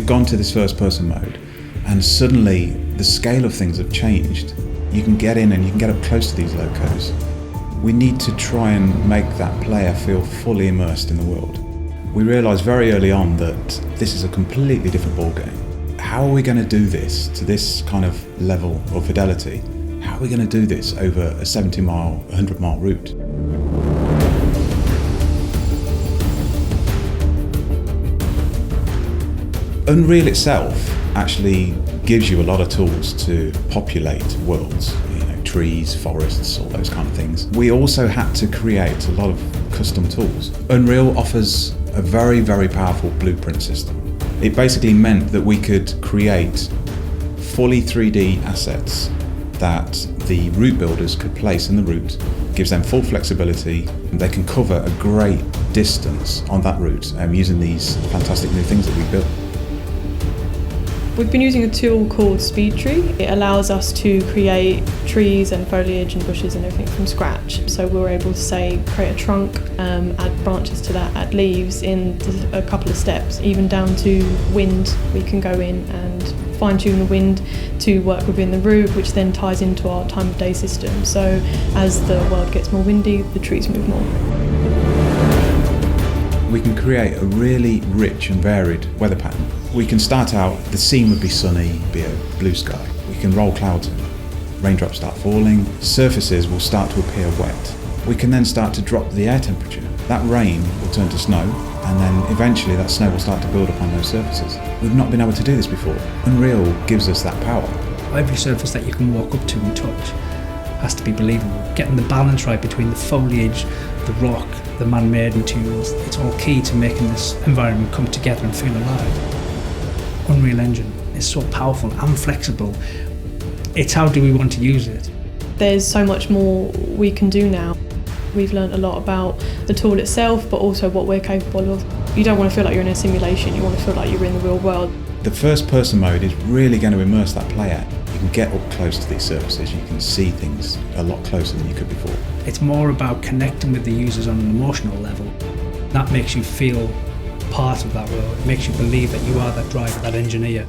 gone to this first person mode and suddenly the scale of things have changed. You can get in and you can get up close to these locos. We need to try and make that player feel fully immersed in the world. We realised very early on that this is a completely different ballgame. How are we going to do this to this kind of level of fidelity? How are we going to do this over a 70-mile, 100-mile route? Unreal itself actually gives you a lot of tools to populate worlds, trees, forests, all those kind of things. We also had to create a lot of custom tools. Unreal offers a very, very powerful blueprint system. It basically meant that we could create fully 3D assets that the route builders could place in the route, gives them full flexibility, and they can cover a great distance on that route using these fantastic new things that we built. We've been using a tool called SpeedTree. It allows us to create trees and foliage and bushes and everything from scratch. So we were able to say, create a trunk, add branches to that, add leaves in a couple of steps, even down to wind. We can go in and fine tune the wind to work within the route, which then ties into our time of day system. So as the world gets more windy, the trees move more. We can create a really rich and varied weather pattern. We can start out, the scene would be sunny, be a blue sky. We can roll clouds in, raindrops start falling, surfaces will start to appear wet. We can then start to drop the air temperature. That rain will turn to snow, and then eventually that snow will start to build up on those surfaces. We've not been able to do this before. Unreal gives us that power. Every surface that you can walk up to and touch has to be believable. Getting the balance right between the foliage, the rock, the man-made materials, it's all key to making this environment come together and feel alive. Unreal Engine is so powerful and flexible. It's how do we want to use it? There's so much more we can do now. We've learned a lot about the tool itself, but also what we're capable of. You don't want to feel like you're in a simulation, you want to feel like you're in the real world. The first person mode is really going to immerse that player. You can get up close to these surfaces, you can see things a lot closer than you could before. It's more about connecting with the users on an emotional level. That makes you feel part of that world. It makes you believe that you are that driver, that engineer.